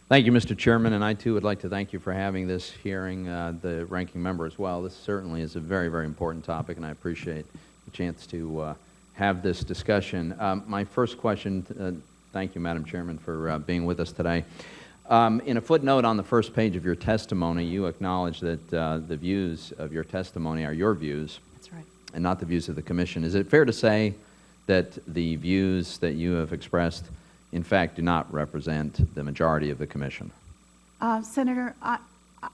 Thank you, Mr. Chairman, and I too would like to thank you for having this hearing, the ranking member as well. This certainly is a very, very important topic, and I appreciate the chance to have this discussion. My first question, thank you, Madam Chairman, for being with us today. In a footnote on the first page of your testimony, you acknowledge that the views of your testimony are your views. That's right. And not the views of the Commission. Is it fair to say that the views that you have expressed in fact do not represent the majority of the Commission? Senator,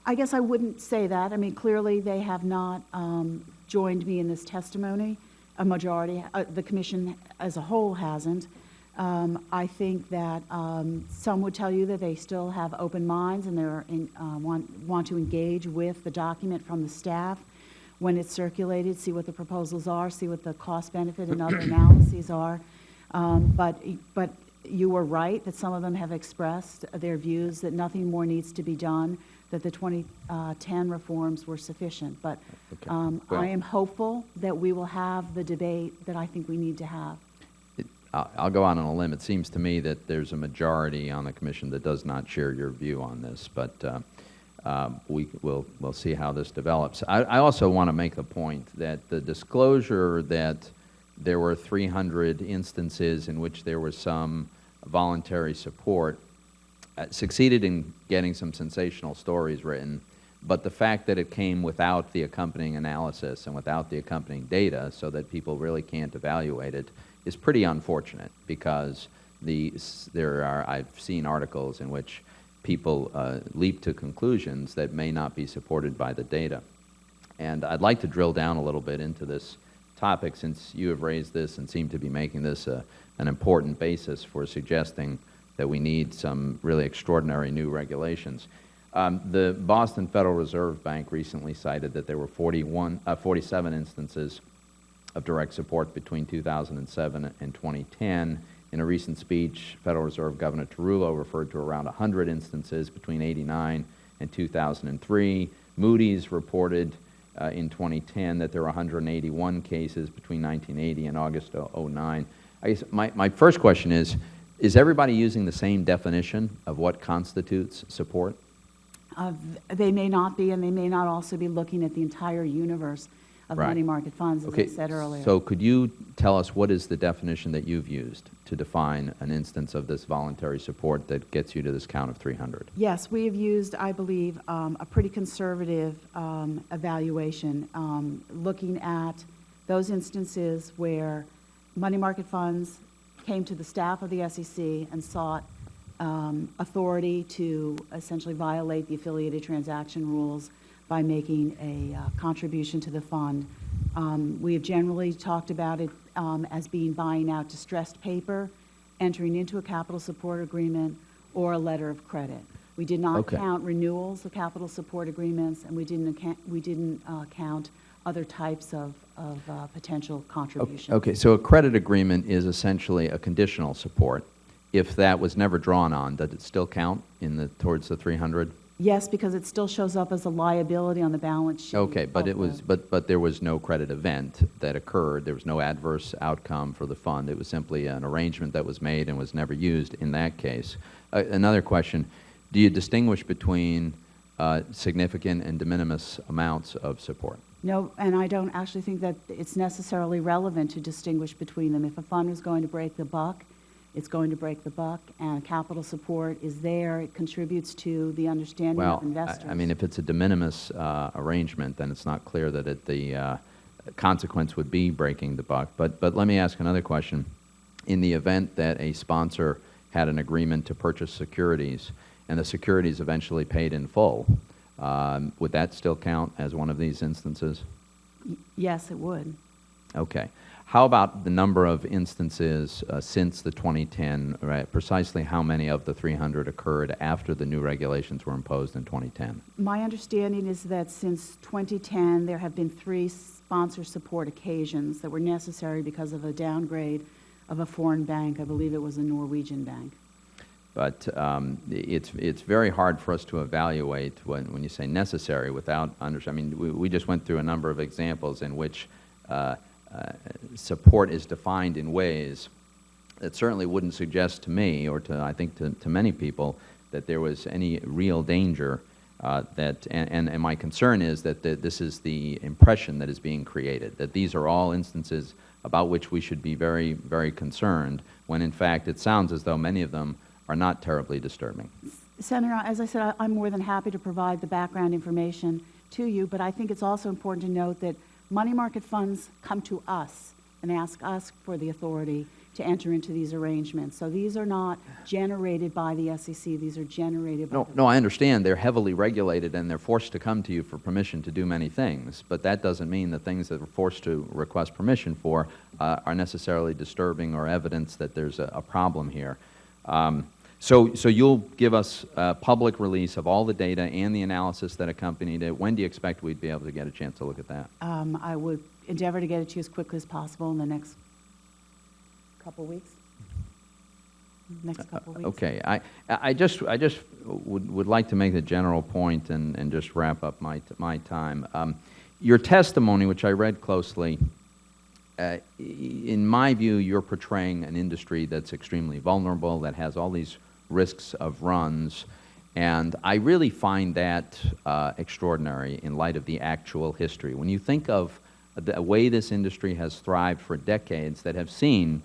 I guess I wouldn't say that. I mean, clearly they have not joined me in this testimony. A majority, the Commission as a whole hasn't. I think that some would tell you that they still have open minds and they're want to engage with the document from the staff when it's circulated, see what the proposals are, see what the cost benefit and other analyses are. But you were right that some of them have expressed their views that nothing more needs to be done, that the 2010 reforms were sufficient. But Well, I am hopeful that we will have the debate that I think we need to have. I'll go out on a limb. It seems to me that there's a majority on the Commission that does not share your view on this, but we'll see how this develops. I also want to make the point that the disclosure that there were 300 instances in which there was some voluntary support succeeded in getting some sensational stories written, but the fact that it came without the accompanying analysis and without the accompanying data so that people really can't evaluate it is pretty unfortunate, because I've seen articles in which people leap to conclusions that may not be supported by the data. And I'd like to drill down a little bit into this topic, since you have raised this and seem to be making this an important basis for suggesting that we need some really extraordinary new regulations. The Boston Federal Reserve Bank recently cited that there were 47 instances of direct support between 2007 and 2010. In a recent speech, Federal Reserve Governor Tarullo referred to around 100 instances between '89 and 2003. Moody's reported in 2010 that there were 181 cases between 1980 and August '09. I guess my first question is everybody using the same definition of what constitutes support? They may not be, and they may not also be looking at the entire universe of money market funds, as I said earlier. So could you tell us what is the definition that you've used to define an instance of this voluntary support that gets you to this count of 300? Yes, we have used, I believe, a pretty conservative evaluation, looking at those instances where money market funds came to the staff of the SEC and sought authority to essentially violate the affiliated transaction rules by making a contribution to the fund. We have generally talked about it as being buying out distressed paper, entering into a capital support agreement, or a letter of credit. We did not count renewals of capital support agreements, and we didn't count other types of potential contributions. Okay, so a credit agreement is essentially a conditional support. If that was never drawn on, does it still count towards the 300? Yes, because it still shows up as a liability on the balance sheet. Okay, but but there was no credit event that occurred. There was no adverse outcome for the fund. It was simply an arrangement that was made and was never used in that case. Another question: do you distinguish between significant and de minimis amounts of support? No, and I don't actually think that it's necessarily relevant to distinguish between them. If a fund is going to break the buck, it's going to break the buck, and capital support is there. It contributes to the understanding of investors. I mean, if it's a de minimis arrangement, then it's not clear that the consequence would be breaking the buck. But let me ask another question. In the event that a sponsor had an agreement to purchase securities, and the securities eventually paid in full, would that still count as one of these instances? Yes, it would. Okay. How about the number of instances since the 2010, right? Precisely how many of the 300 occurred after the new regulations were imposed in 2010? My understanding is that since 2010, there have been 3 sponsor support occasions that were necessary because of a downgrade of a foreign bank. I believe it was a Norwegian bank. But it's very hard for us to evaluate when you say necessary without understanding. I mean, we just went through a number of examples in which support is defined in ways that certainly wouldn't suggest to me, or I think to many people, that there was any real danger. And my concern is that this is the impression that is being created, that these are all instances about which we should be very, very concerned, when in fact it sounds as though many of them are not terribly disturbing. Senator, as I said, I'm more than happy to provide the background information to you, but I think it's also important to note that money market funds come to us and ask us for the authority to enter into these arrangements. So these are not generated by the SEC, these are generated by No, I understand they're heavily regulated and they're forced to come to you for permission to do many things, but that doesn't mean the things that we're forced to request permission for are necessarily disturbing or evidence that there's a problem here. So you'll give us a public release of all the data and the analysis that accompanied it. When do you expect we'd be able to get a chance to look at that? I would endeavor to get it to you as quickly as possible in the next couple weeks. Next couple weeks. Okay, I just would like to make the general point and just wrap up my time. Your testimony, which I read closely, in my view, you're portraying an industry that's extremely vulnerable, that has all these risks of runs, and I really find that extraordinary in light of the actual history. When you think of the way this industry has thrived for decades, that have seen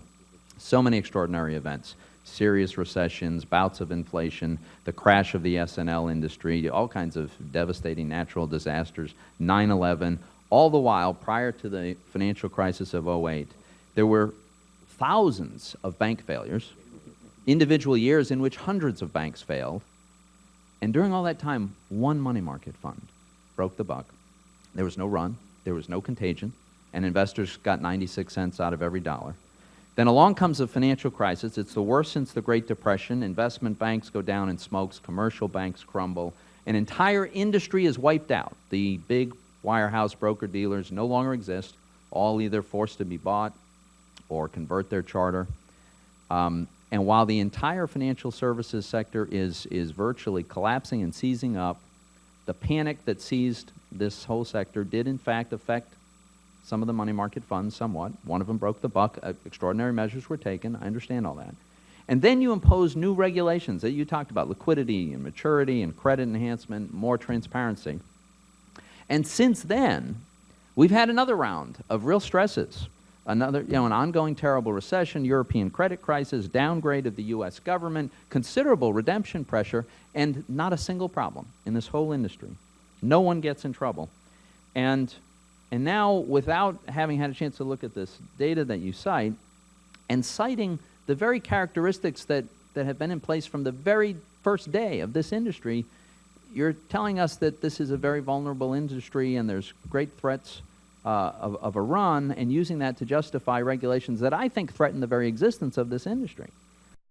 so many extraordinary events, serious recessions, bouts of inflation, the crash of the S&L industry, all kinds of devastating natural disasters, 9/11, all the while, prior to the financial crisis of '08, there were thousands of bank failures, individual years in which hundreds of banks failed, and during all that time, one money market fund broke the buck. There was no run, there was no contagion, and investors got 96 cents out of every dollar. Then along comes the financial crisis. It's the worst since the Great Depression. Investment banks go down in smokes, commercial banks crumble, an entire industry is wiped out. The big wirehouse broker-dealers no longer exist, all either forced to be bought or convert their charter. And while the entire financial services sector is virtually collapsing and seizing up, the panic that seized this whole sector did in fact affect some of the money market funds somewhat. One of them broke the buck. Extraordinary measures were taken. I understand all that. And then you impose new regulations that you talked about, liquidity and maturity and credit enhancement, more transparency. And since then, we've had another round of real stresses. An ongoing terrible recession, European credit crisis, downgrade of the U.S. government, considerable redemption pressure, and not a single problem in this whole industry. No one gets in trouble. And now, without having had a chance to look at this data that you cite, and citing the very characteristics that have been in place from the very first day of this industry, you're telling us that this is a very vulnerable industry and there's great threats of a run, and using that to justify regulations that I think threaten the very existence of this industry.